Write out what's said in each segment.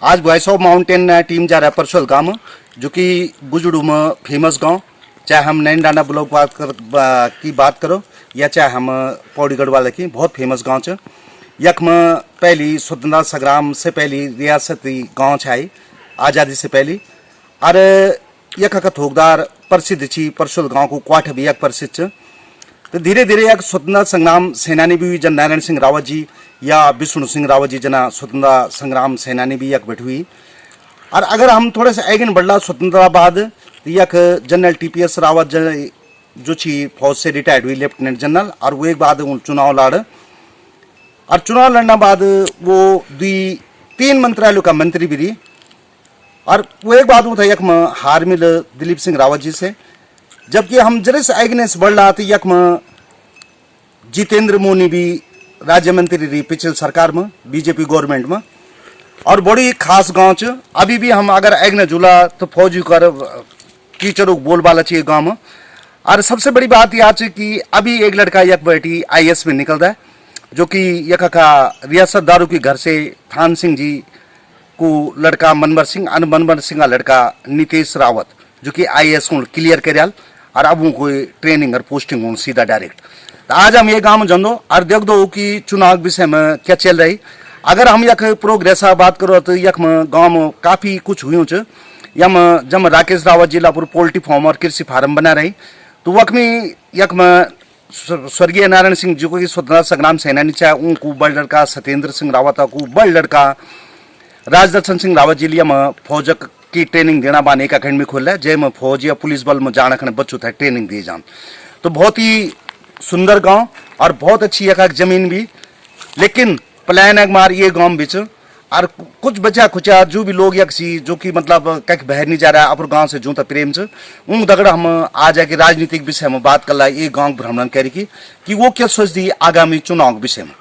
आज voice of mountain team जा रहा है परसोल गांव, जो कि बुजुर्ग में फेमस गांव। चाहे हम नैन डांडा ब्लॉक की बात करो या चाहे हम पौड़ीगढ़ वाले की, बहुत फेमस गांव च। यख में पहली स्वतंत्रता संग्राम से पहली रियासती गांव छाई, आज़ादी से पहली। और यख का थोकदार प्रसिद्ध छी, परसोल गांव को क्वाठ भी यक प्रसिद्ध छ। तो धीरे धीरे यक स्वतंत्रता संग्राम सेनानी भी हुई, जन नारायण सिंह रावत जी या विष्णु सिंह रावत जी जना स्वतंत्रता संग्राम सेनानी भी यक बैठी हुई। और अगर हम थोड़े से आगे बढ़ला स्वतंत्रता बाद, तो यक जनरल टीपीएस रावत जो छी फौज से रिटायर्ड हुई, लेफ्टिनेंट जनरल। और वो एक बाद चुनाव लड़, और चुनाव लड़ने बाद वो 2-3 मंत्रालयों का मंत्री भी रही। और वो एक बात वो था यक में हार मिल दिलीप सिंह रावत जी से। जबकि हम जरे से आगे बढ़ रहा तो यक में जितेंद्र मोनी भी राज्य मंत्री रही पिछले सरकार में, बीजेपी गवर्नमेंट में। और बड़ी खास गांव च। अभी भी हम अगर आगे जुला तो फौजी कर टीचरों बोल बाला चाहिए गांव में। और सबसे बड़ी बात यह है कि अभी एक लड़का यक बेटी IAS में निकल रहा है, जो कि यक का रियासतदारों के घर से थान सिंह जी को लड़का मनबर सिंह, और मनबर सिंह का लड़का नितेश रावत, जो कि IAS को क्लियर कर। और अब उनको ट्रेनिंग और पोस्टिंग हो सीधा डायरेक्ट। तो आज हम ये गांव में जंदो और देख दो कि चुनाव के विषय में क्या चल रही। अगर हम यक प्रोग्रेस बात करो तो यक में गांव में काफ़ी कुछ हुई छ। यम जब राकेश रावत जिला पर पोल्ट्री फार्म और कृषि फार्म बना रही, तो वक में यक में स्वर्गीय नारायण सिंह जी को स्वतंत्रता संग्राम सेनानी चाहे उनको बड़ लड़का सत्येंद्र सिंह रावत को बड़ लड़का राजदर्शन सिंह रावत जी लिया में फौज की ट्रेनिंग देना बाने एक अकेडमी खोल है, जैमें फौज या पुलिस बल में जाना खने बच्चों तक ट्रेनिंग दिए जान। तो बहुत ही सुंदर गांव और बहुत अच्छी एक जमीन भी, लेकिन पलायन एक मार ये गांव बीच। और कुछ बचा खुचा जो भी लोग यक सी, जो कि मतलब कहीं बाहर नहीं जा रहा है, अपन गांव से जो प्रेम से उन दगड़ हम आ जाके राजनीतिक विषय में बात कर ला, ये गांव भ्रमण करी कि वो क्या सोच दी आगामी चुनाव के विषय में।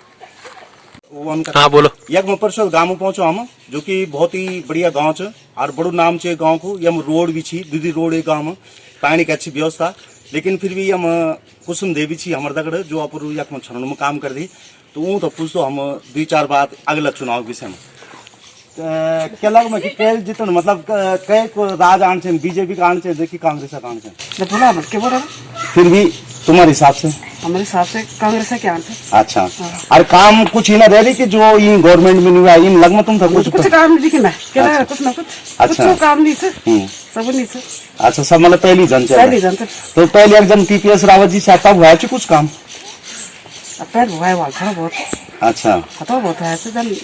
हाँ बोलो। यक में परसोल गांव में पहुंचो हम, जो कि बहुत ही बढ़िया गांव छ और बड़ो नाम छे गांव को। यम रोड भी छी, दीदी रोड है गांव में, पानी की अच्छी व्यवस्था। लेकिन फिर भी यम कुसुम देवी छी हमारे दगड़, जो अपुर यक में छरण में काम कर दी। तो वो तो पूछतो हम 2-4 बात अगला चुनाव विषय में। क्या लग में कि कैल जितन मतलब कै को राज आन छे, बीजेपी का आन छे, देखी कांग्रेस का आन छे। बोला क्या बोल रहा? फिर भी तुम्हारे हिसाब से? हमारे हिसाब से कांग्रेस है क्या आंसर? अच्छा। और काम कुछ ही ना रह रही कि जो इन गवर्नमेंट में नहीं हुआ, इन लग में तुम था कुछ काम नहीं दिखना क्या लगा? कुछ ना कुछ। अच्छा। कुछ काम नहीं सर, सब नहीं सर। अच्छा, सब मतलब पहली जन तो पहले एक जन TPS रावत जी से तब हुआ कुछ काम? पैर हुआ है वाल थोड़ा बहुत। अच्छा, थोड़ा बहुत है तो जन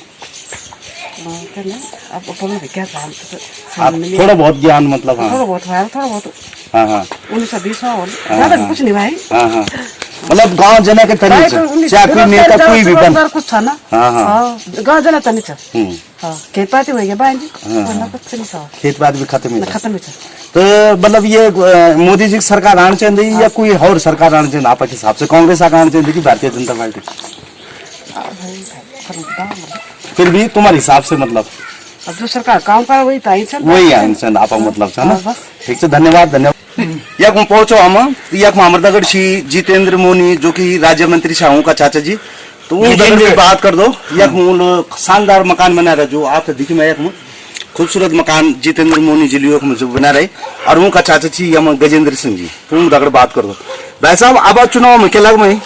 अब अपन क्या काम थोड़ा बहुत ज्ञान मतलब। हाँ थोड़ा बहुत है, थोड़ा बहुत। हाँ हाँ 1920 ज्यादा कुछ नहीं भाई। हाँ हाँ मतलब गांव जना के तनी चाहे कोई नेता कोई भी बन कुछ था ना। हाँ हाँ गांव जना तनी छ। हाँ खेत पाती हो गया बांजी, वरना कुछ नहीं था। खेत बात भी खत्म ही था। तो मतलब ये मोदी जी की सरकार आनी चाहिए या कोई और सरकार आनी चाहिए आपके हिसाब से? कांग्रेस आनी चाहिए कि भारतीय जनता पार्टी? फिर भी तुम्हारे हिसाब से मतलब अब जो सरकार काम कर वही आंसर आप मतलब है ना। ठीक है, धन्यवाद। यक में पहुंचो हम, यक में हमारे दगड़ छी जितेंद्र मोनी, जो कि राज्य मंत्री शाहू का चाचा जी। तो वो दगड़ की बात कर दो। यक में शानदार मकान बना रहे, जो आप दिखी में यक में खूबसूरत मकान जितेंद्र मोनी जी लियो में जो बना रहे, और उनका चाचा जी यम गजेंद्र सिंह जी। तो उन दगड़ बात कर दो भाई साहब। अब चुनाव में क्या लग में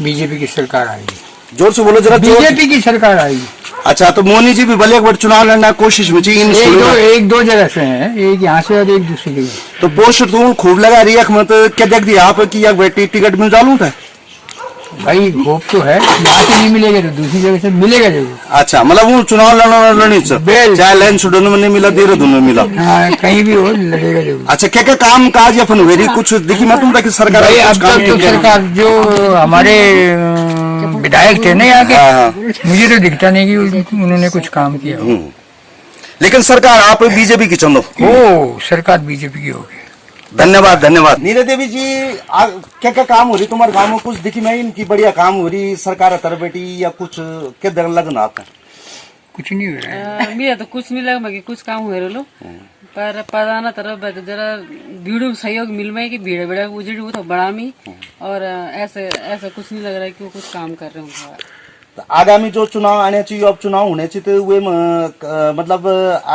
बीजेपी की सरकार आई, जोर से बोलो जरा। बीजेपी की सरकार आई। अच्छा, तो मोनी जी भी भले एक बार चुनाव लड़ना कोशिश में एक दो जगह से हैं, एक यहाँ से और एक दूसरी जगह। तो पोस्ट तो खूब लगा रही है, तो क्या देख दिया आप कि बेटी टिकट मिल जालू था? भाई होप तो है, यहाँ से नहीं मिलेगा तो दूसरी जगह से मिलेगा जरूर। अच्छा, मतलब वो चुनाव लड़नी चाहे लाइन सुडन में नहीं मिला, देहरादून में मिला, हाँ कहीं भी हो लड़ेगा जरूर। अच्छा, क्या क्या काम काज या फनवेरी कुछ दिखी मैं तुम तक सरकार? अब तक तो सरकार जो हमारे विधायक थे ना यहाँ के, मुझे तो दिखता नहीं कि उन्होंने कुछ काम किया। लेकिन सरकार आप बीजेपी की चंदो? ओ सरकार बीजेपी की होगी। धन्यवाद धन्यवाद। नीरा देवी जी, क्या क्या काम हो रही तुम्हारे गाँव में? कुछ दिखी मैं इनकी बढ़िया काम हो रही सरकार तरफ बेटी या कुछ क्या दर लगना आपका? कुछ नहीं हो रहा है। मेरा तो कुछ नहीं लगा कि कुछ काम हुए लो, पर पदाना तरफ जरा भीड़ सहयोग मिल में कि भीड़ भीड़ उजड़ी वो तो बड़ा में। और ऐसे ऐसा कुछ नहीं लग रहा है कि वो कुछ काम कर रहे होंगे। तो आगामी जो चुनाव आने चाहिए अब चुनाव होने चाहिए तो वे मतलब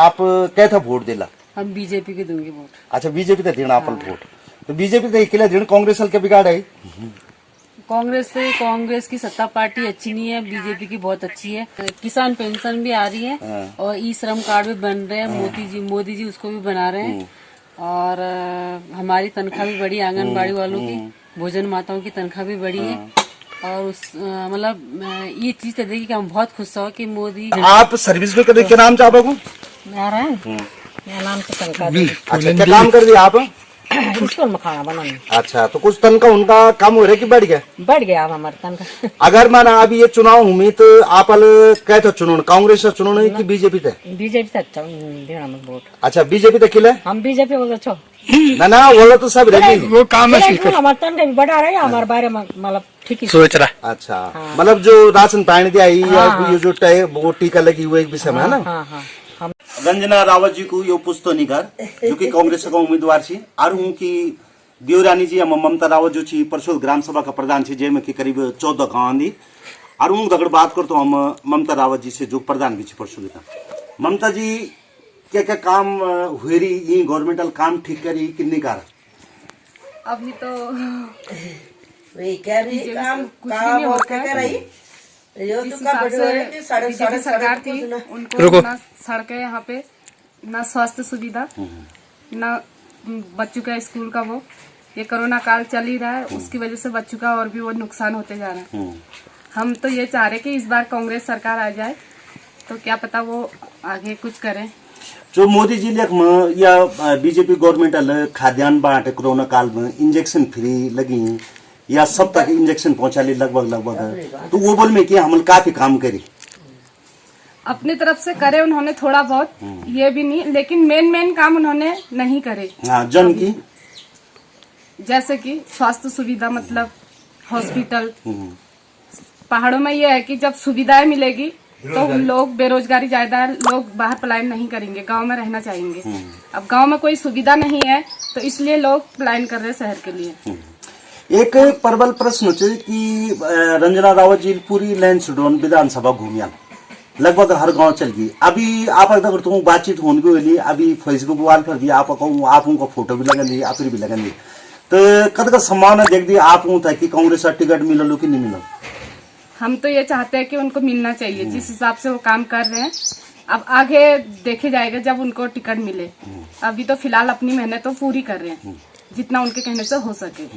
आप कैथा वोट देला? हम बीजेपी के दूंगे वोट। अच्छा बीजेपी तो देना आपल वोट, तो बीजेपी तो अकेला देना, कांग्रेस हल के बिगाड़ है? कांग्रेस की सत्ता पार्टी अच्छी नहीं है, बीजेपी की बहुत अच्छी है। किसान पेंशन भी आ रही है और ई श्रम कार्ड भी बन रहे हैं, मोदी जी उसको भी बना रहे हैं। और हमारी तनख्वाह भी बढ़ी, आंगनबाड़ी वालों की, भोजन माताओं की तनख्वाह भी बढ़ी है। और उस मतलब ये चीज तो देखिए कि हम बहुत खुश हो कि मोदी। आप सर्विस में करने के नाम चाहो को? आ रहा है मेरा नाम तो तनखा अच्छा क्या काम कर दिया आप? स्कूल में खाना बनाने। अच्छा तो कुछ तनख्वाह उनका कम हो रहा है कि बढ़ गया? बढ़ गया अब हमारे तनखा। अगर माना अभी ये चुनाव हुई तो आप कहते चुनो कांग्रेस से चुनो कि बीजेपी थे? बीजेपी से अच्छा देना मत वोट। अच्छा बीजेपी तो किले हम बीजेपी बोल अच्छा ना बोलो तो सब रहेगी वो काम है हमारे तनखा भी बढ़ा रहे हैं हमारे बारे में मतलब ठीक ही सोच रहा। अच्छा मतलब जो राशन पानी दिया ये जो वो टीका लगी हुई एक विषय में है ना? हाँ हाँ हम रंजना रावत जी को यो पुस्तो निकर जो कि कांग्रेस का उम्मीदवार छी और उनकी देवरानी जी हम ममता रावत जो छी परसों ग्राम सभा का प्रधान छी जेमे की करीब 14 गाँव आंदी और उन दगड़ बात कर तो हम ममता रावत जी से जो प्रधान भी छी परसों का। ममता जी क्या क्या काम हुए रही ये गवर्नमेंटल काम ठीक करी किन्नी कार? अभी तो वही कह रही काम कुछ भी नहीं होता है। यो जिस तो का हिसाब बड़े से वाले साढ़े बीजेपी साढ़े सरकार साढ़े थी ना उनको ना सड़कें यहाँ पे, ना स्वास्थ्य सुविधा, ना बच्चों का स्कूल का वो। ये कोरोना काल चल ही रहा है, उसकी वजह से बच्चों का और भी वो नुकसान होते जा रहा है। हम तो ये चाह रहे कि इस बार कांग्रेस सरकार आ जाए तो क्या पता वो आगे कुछ करे। जो मोदी जी ने या बीजेपी गवर्नमेंट खाद्यान्न बांटे कोरोना काल में इंजेक्शन फ्री लगी या सब तक इंजेक्शन पहुंचा ली लगभग तो वो बोल में कि हम काफी काम करी अपनी तरफ से करे उन्होंने थोड़ा बहुत, ये भी नहीं, लेकिन मेन काम उन्होंने नहीं करे। हाँ जन की जैसे कि स्वास्थ्य सुविधा मतलब हॉस्पिटल। पहाड़ों में ये है कि जब सुविधाएं मिलेगी तो लोग बेरोजगारी ज्यादा, लोग बाहर पलायन नहीं करेंगे, गांव में रहना चाहेंगे। अब गांव में कोई सुविधा नहीं है तो इसलिए लोग पलायन कर रहे हैं शहर के लिए। एक प्रबल प्रश्न है कि रंजना रावत जी पूरी लैंड सुडोन विधानसभा घूमिया लगभग हर गांव चल गई। अभी आप अगर तुम बातचीत होने को लिए अभी फेसबुक वाल पर भी आप उनका फोटो भी लगन दी आप भी लगन दी तो कद का संभावना देख दी आप था कि कांग्रेस का टिकट मिलो कि नहीं मिलो? हम तो ये चाहते हैं कि उनको मिलना चाहिए जिस हिसाब से वो काम कर रहे हैं। अब आगे देखे जाएगा जब उनको टिकट मिले। अभी तो फिलहाल अपनी मेहनत तो पूरी कर रहे हैं जितना उनके कहने से हो सके।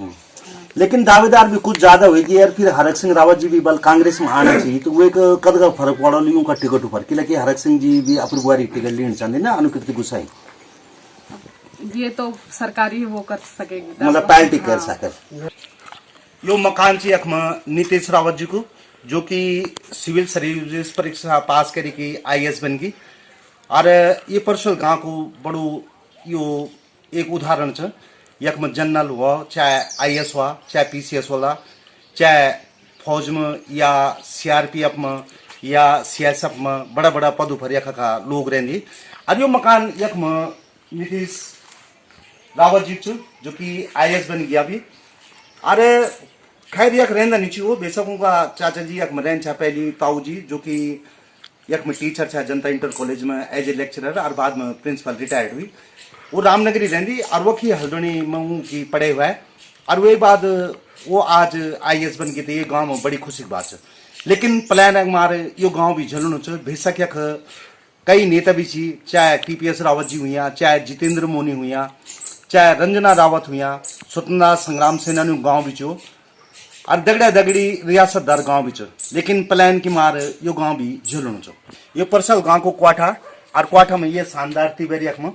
लेकिन दावेदार भी कुछ ज्यादा हुई कि यार फिर हरक सिंह रावत जी भी बल कांग्रेस में आना चाहिए तो वो एक कद का फर्क पड़ा लियो का टिकट ऊपर कि हरक सिंह जी भी अपनी बुआरी टिकट लेना चाहते ना अनुकृति गुस्साई ये तो सरकारी वो कर सकेगी मतलब पार्टी कर सके। यो मकान चाहिए नीतीश रावत जी को जो कि सिविल सर्विस परीक्षा पास करी की IAS बन गई और ये परसों गांव को बड़ो यो एक उदाहरण छ यख में जनरल हुआ चाहे IAS हुआ चाहे PCS वाला चाहे फौज में या CRPF में या CSF में बड़ा बड़ा पदों पर यख का लोग रहेंगे और यो मकान यख में नीतीश रावत जी जो कि IAS बन गया अभी अरे खैर यख रहना नहीं चाहिए वो बेशकों का चाचा जी यख में रहन छा पहली ताऊ जी जो कि यख में टीचर छा जनता इंटर कॉलेज में एज ए लेक्चरर और बाद में प्रिंसिपल रिटायर्ड हुई वो रामनगरी रहती और वो की हल्द्वानी में की पढ़े हुआ है और वही बाद वो आज IAS बन गई थी। ये गांव में बड़ी खुशी की बात है लेकिन प्लान हमारे यो गांव भी झलनो छ बेशक यख कई नेता भी छी चाहे TPS रावत जी हुई चाहे जितेंद्र मोनी हुई चाहे रंजना रावत हुई स्वतंत्रता संग्राम सेनानी गांव भी चो और दगड़ा दगड़ी रियासतदार गांव भी चो लेकिन प्लान की मार यो गांव भी झलनो छो। ये परसल गांव को क्वाठा और क्वाठा में ये शानदार तिबेरी यख में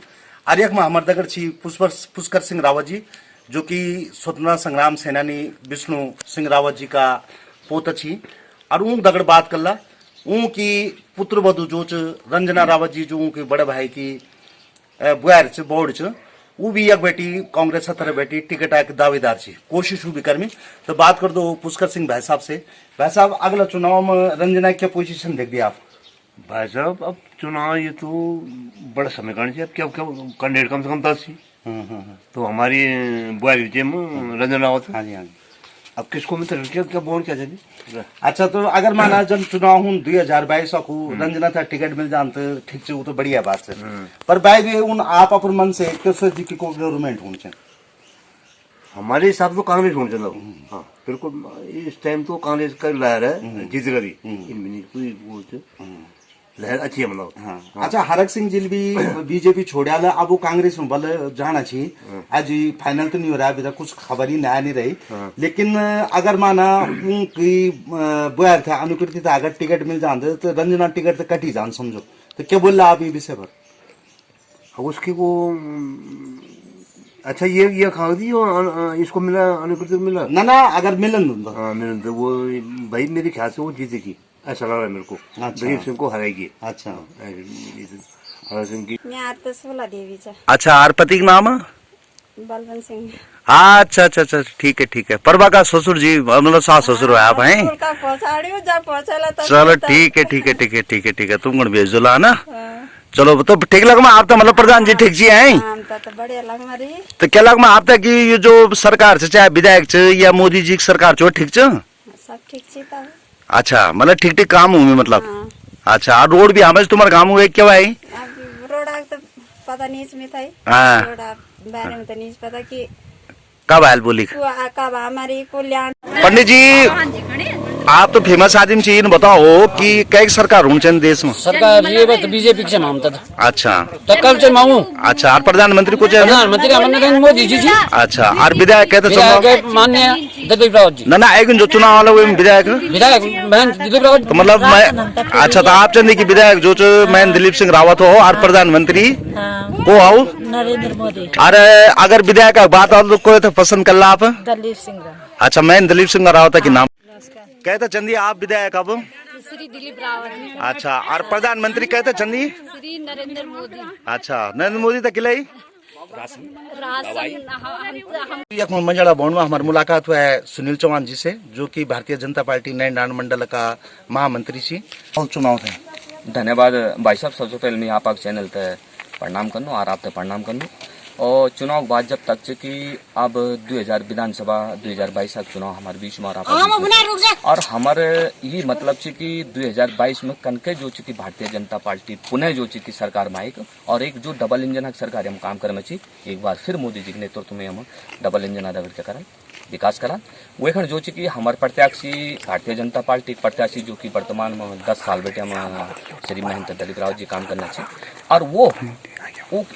और यख में हमारे दगड़ छी पुष्कर सिंह रावत जी जो कि स्वतंत्रता संग्राम सेनानी विष्णु सिंह रावत जी का पोत छी और उन दगड़ बात करला उनकी पुत्र वधु जो रंजना रावत जी जो उनके बड़े भाई की बुआर बोर्ड च वो भी एक बेटी कांग्रेस तरह बेटी टिकट आके दावेदार छी कोशिश भी करमी तो बात कर दो पुष्कर सिंह भाई साहब से। भाई साहब अगला चुनाव में रंजना क्या पोजीशन देख दिया आप? भाई साहब अब चुनाव ये तो बड़ा समीकरण है। अब क्या क्या कैंडिडेट कम से कम 10 ही तो हमारी बुआरी में रंजन रावत। हाँ जी हाँ जी। अब किसको मित्र क्या क्या बोल क्या जानी अच्छा तो अगर माना जन चुनाव हूँ 2022 को रंजना था टिकट मिल जान तो ठीक से वो तो बढ़िया बात है पर भाई भी उन आप अपन मन से किस जी की को गवर्नमेंट होनी चाहिए हमारे हिसाब से कांग्रेस होना चाहिए हाँ बिल्कुल इस टाइम तो कांग्रेस का लहर है जीत गई इनमें कोई वो लहर अच्छी है मतलब हाँ। अच्छा हरक सिंह जी भी बीजेपी छोड़ा अब वो कांग्रेस में बल जाना चाहिए आज फाइनल तो नहीं हो रहा अभी तक कुछ खबर ही नया नहीं रही लेकिन अगर माना उनकी बुआर था अनुकृति था अगर टिकट मिल जाते तो रंजना टिकट तो कट ही जान समझो तो क्या बोल रहा आप ये विषय पर उसकी वो अच्छा ये खा दी इसको मिला अनुकृति को मिला ना अगर मिलन हाँ मिलन तो वो भाई मेरे ख्याल से वो जीतेगी ऐसा लग रहा है मेरे को दिलीप सिंह को हराएगी अच्छा हरा सिंह की मी आरतसोला देवीचा अच्छा आर पति का नाम बलवंत सिंह हाँ अच्छा ठीक है परवा का ससुर जी मतलब सास ससुर है आप हैं का पहुंचाड़ियो जा पहुंचाला तो चलो ठीक है तुम कौन भेज दो ना चलो तो ठीक लग मैं आप तो मतलब प्रधान जी ठीक जी हैं हम तो बढ़िया लग मरी तो क्या लग मैं आप तक कि ये जो सरकार से चाहे विधायक से या मोदी जी की सरकार जो ठीक छ सब ठीक छी तब अच्छा मतलब ठीक काम हुए मतलब अच्छा और रोड भी हमें तुम्हारे काम हुए क्या भाई अब रोड तो पता नहीं में था हाँ रोड बारे में तो नहीं पता कि कब आयल बोली कब हमारी कल्याण पंडित जी आप तो फेमस आदमी चाहिए बताओ कि कई सरकार होनी चाहिए देश में सरकार ये बात बीजेपी के नाम था अच्छा तो कब से मांगू अच्छा और प्रधानमंत्री को चाहिए प्रधानमंत्री नरेंद्र मोदी जी जी अच्छा और विधायक कहते विधायक माननीय दिलीप रावत जी ना एक जो चुनाव वाला वो विधायक विधायक बहन दिलीप रावत तो मतलब मैं अच्छा तो आप चाहते कि विधायक जो मैं दिलीप सिंह रावत हो और प्रधानमंत्री को हो नरेंद्र मोदी अरे अगर विधायक का बात हो तो कोई तो पसंद कर ला आप दिलीप सिंह अच्छा मैं दिलीप सिंह रावत के नाम कहते चंदी आप विधायक अब श्री दिलीप रावत अच्छा और प्रधानमंत्री कहते चंदी श्री नरेंद्र मोदी अच्छा नरेंद्र मोदी तक खिलाई राशन मंजड़ा भवन में हमारी मुलाकात हुआ है सुनील चौहान जी से जो कि भारतीय जनता पार्टी नए डांड मंडल का महामंत्री सी चुनाव थे धन्यवाद भाई साहब सबसे पहले मैं आप चैनल ते प्रणाम करनो और आप ते प्रणाम करनो और चुनाव के बाद जब तक से कि अब 2000 विधानसभा 2022 का चुनाव हमारे बीच में और हमारे ये मतलब से कि 2022 में कनके जो कि भारतीय जनता पार्टी पुनः जो कि सरकार में आएगी और एक जो डबल इंजन सरकार हम काम करना चाहिए एक बार फिर मोदी जी के नेतृत्व में हम डबल इंजन आधार के करा विकास करा वो जो कि हमारे प्रत्याशी भारतीय जनता पार्टी प्रत्याशी जो कि वर्तमान में 10 साल बेटे हम श्री महंत दिलीप रावत जी काम करना चाहिए और वो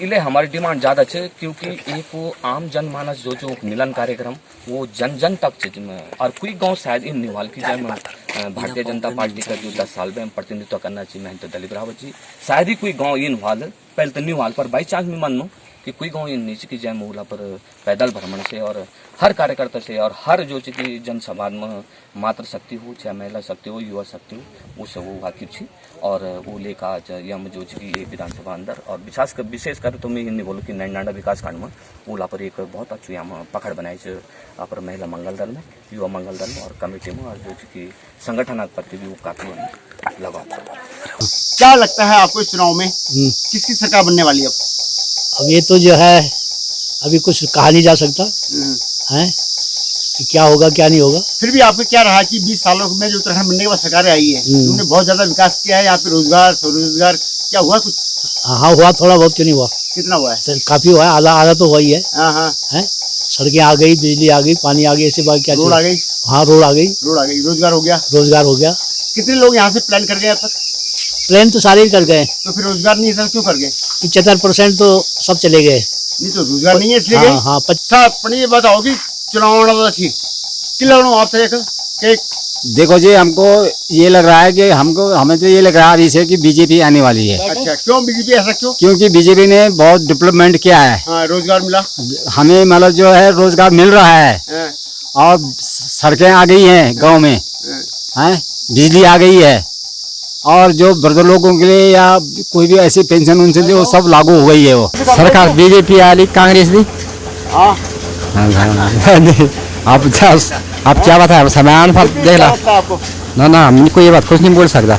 इले हमारी डिमांड ज्यादा है क्योंकि एक वो आम जनमानस जो मिलन कार्यक्रम वो जन जन तक और कोई गांव शायद इन निवाल की जाए भारतीय जनता पार्टी का जो 10 साल में हम प्रतिनिधित्व करना चाहिए महंत दिलीप रावत जी शायद ही कोई गाँव इन वाल पहले तो नहीं वाल पर बाई चांस में मान लो कि कोई गाँव इन नीचे की जाए मोहला पर पैदल भ्रमण से और हर कार्यकर्ता से और हर जो कि जनसभा में मातृ शक्ति हो चाहे महिला शक्ति हो युवा शक्ति हो वो सब वो वाकिफ छी और वो लेकर यम जो कि ये विधानसभा अंदर और विशेष कर तो मैं नहीं बोलूँ कि नैनाडा विकास खंड में ओला पर एक बहुत अच्छी यहाँ पकड़ बनाई है पर महिला मंगल दल में युवा मंगल दल में और कमेटी में और जो कि संगठन प्रति भी वो काफी लगा। क्या लगता है आपको इस चुनाव में किसकी सरकार बनने वाली है अब ये तो जो है अभी कुछ कहा नहीं जा सकता है कि क्या होगा क्या नहीं होगा। फिर भी आपको क्या रहा कि 20 सालों में जो उत्तराखंड बनने के बाद सरकारें आई है उन्होंने बहुत ज्यादा विकास किया है यहाँ पे रोजगार स्वरोजगार क्या हुआ कुछ? हाँ हुआ थोड़ा बहुत क्यों नहीं हुआ कितना हुआ है? काफी हुआ है आधा तो हुआ ही है। हाँ है सड़कें आ गई बिजली आ गई पानी आ गई ऐसे बात क्या रोड आ गई? हाँ रोड आ गई रोजगार हो गया। कितने लोग यहाँ से प्लान कर गए अब तक? प्लान तो सारे ही कर गए तो फिर रोजगार नहीं है क्यों कर गए? 75% तो सब चले गए। नहीं तो रोजगार नहीं है इसलिए गए? हाँ अपनी ये बताओ कि चुनाव अच्छी आपसे देखो जी हमको ये लग रहा है कि हमें तो ये लग रहा है अभी से कि बीजेपी आने वाली है। अच्छा क्यों बीजेपी ऐसा क्यों? क्योंकि बीजेपी ने बहुत डेवलपमेंट किया है। हाँ, रोजगार मिला हमें मतलब जो है रोजगार मिल रहा है और सड़कें आ गई हैं गांव में हैं बिजली आ गई है और जो वृद्ध लोगों के लिए या कोई भी ऐसी पेंशन उनसे जो सब लागू हो गई है। वो सरकार बीजेपी आली कांग्रेस दी आप क्या बताए समान पर देख ला ना हमको ये बात कुछ नहीं बोल सकता।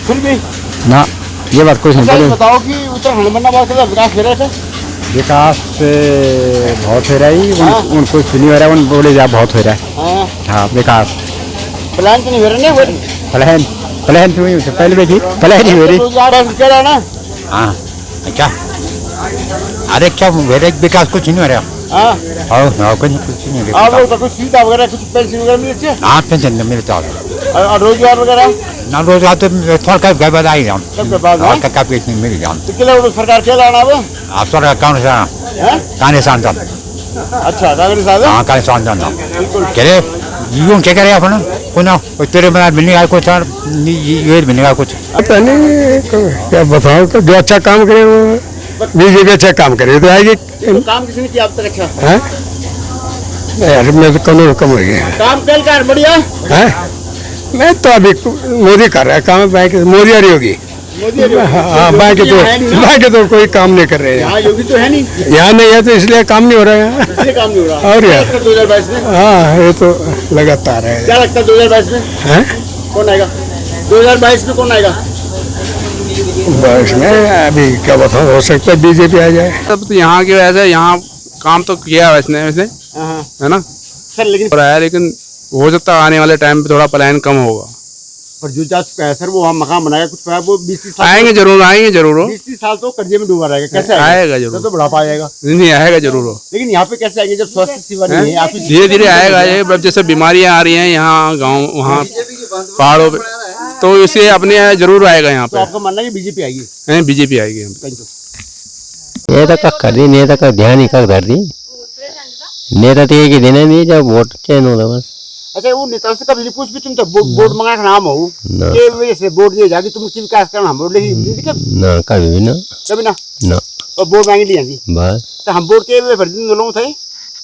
फिर भी ना ये बात कुछ नहीं बोले। बताओ कि उत्तराखंड बनना बहुत विकास हो रहा था विकास बहुत हो रहा है, उनको सुनी हो रहा है, उन बोले जा बहुत हो रहा है। हाँ विकास प्लान तो नहीं हो रहा ना, प्लान प्लान तो नहीं, पहले भी थी प्लान ही हो रही। रोजगार है ना। हाँ क्या अरे क्या विकास कुछ नहीं हो रहा। हाँ कुछ नहीं हो आप लोग तो कुछ सुविधा वगैरह, कुछ पेंशन वगैरह मिलती है? हाँ पेंशन मिलता है। और रोजगार वगैरह ना रोजगार तो थोड़ा कब बाद आई जाऊँ, सबके बाद और कब पेंशन मिल जाऊँ। तो किलो सरकार क्या लाना अब? आप सरकार कौन सा कहानी सांता? अच्छा कांग्रेस आ गया। हाँ कहानी सांता ना कह रहे यूं क्या करे अपना को ना तेरे में मिलने का कुछ ये मिलने का कुछ पता नहीं क्या बताओ। तो जो अच्छा काम करे वो बीजेपी अच्छा काम करे तो आएगी। तो काम किसने किया अब तक अच्छा? हैं यार मैं तो कम कम हो गया काम कल का बढ़िया है। मैं तो अभी मोदी कर रहा है काम, बैंक मोदी आ रही होगी। हाँ बैंक तो कोई काम नहीं कर रहे हैं यहाँ योगी तो है नहीं, यहाँ नहीं है तो इसलिए काम नहीं हो रहा है। इसलिए काम नहीं हो रहा। और यार 2022 में हाँ ये तो लगातार है। क्या लगता है 2022 में हैं कौन आएगा? 2022 में कौन आएगा? बस में अभी क्या बताऊँ, हो सकता है बीजेपी आ जाए। तब तो यहाँ की वजह से यहाँ काम तो किया वैसे है ना सर, लेकिन हो रहा है, लेकिन हो सकता है आने वाले टाइम पे थोड़ा पलायन कम होगा। पर जो जा चुका है सर, वो वहाँ मकान बनाएगा कुछ पाया, वो 20-30 साल आएंगे जरूर 20-30 साल तो कर्जे में डूबा रहेगा। कैसे आएगा जरूर, तो बुढ़ापा आ जाएगा। नहीं आएगा जरूर। लेकिन यहाँ पे कैसे आएंगे जब स्वास्थ्य सेवा नहीं है? आप धीरे धीरे आएगा ये, अब जैसे बीमारियां आ रही हैं यहाँ गाँव वहाँ पहाड़ों पे, तो इसे अपने जरूर आएगा यहाँ तो आपका मानना है कि बीजेपी आएगी? बीजेपी आएगी। नेता का कर दी, नेता का ध्यान ही कर धर दी, नेता तो एक ही देना नहीं जब वोट चयन होगा बस। अच्छा वो नेता से कभी पूछ भी तुम तो बोर्ड मंगा के नाम हो के वजह से बोर्ड दिए जाके तुम की विकास करना हम बोर्ड ना कभी भी ना ना और बोर्ड मांगी ली जाती बस। तो हम बोर्ड के भर दिन लोग थे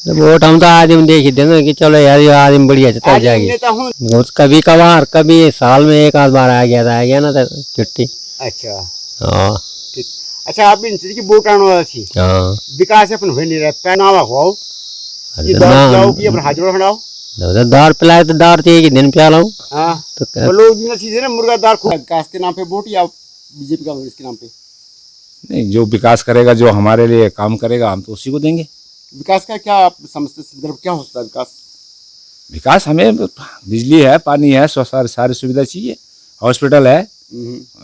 वोट हम तो आदमी देख ही देना कि चलो यार ये आदमी बढ़िया चल जाएगी। नेता हूँ कभी कभार कभी साल में एक आध बार आ गया ना तो छुट्टी। अच्छा हाँ ठीक। अच्छा आप भी की वोट आने वाला थी विकास अपन हो नहीं रहा पहनावा हो जाओ कि अपन हाजिर खड़ाओ दार पिलाए तो दार तो एक ही दिन पिया लाऊं। हाँ तो लोग सीधे ना मुर्गा दार खो विकास के नाम पे वोट या बीजेपी का इसके नाम पे नहीं, जो विकास करेगा, जो हमारे लिए काम करेगा, हम तो उसी को देंगे। विकास का क्या आप समझते संदर्भ क्या होता है? विकास हमें बिजली है, पानी है, सारी सुविधा चाहिए, हॉस्पिटल है,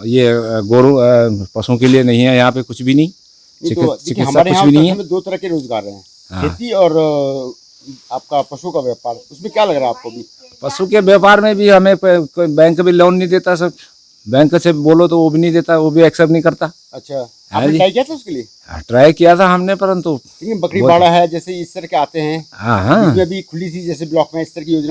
ये गोरू पशुओं के लिए नहीं है यहाँ पे कुछ भी नहीं, चिकित्सा कुछ भी नहीं है। दो तरह के रोजगार हैं, खेती और आपका पशु का व्यापार। उसमें क्या लग रहा है आपको? भी पशु के व्यापार में भी हमें कोई बैंक भी लोन नहीं देता, सब बैंक से बोलो तो वो भी नहीं देता, वो भी एक्सेप्ट नहीं करता। अच्छा आपने ट्राई किया था उसके लिए? ट्राई किया था हमने, परंतु बकरी बाड़ा है जैसे इस तरह के आते हैं, हाँ इसमें भी खुली थी जैसे ब्लॉक में इस तरह की योजना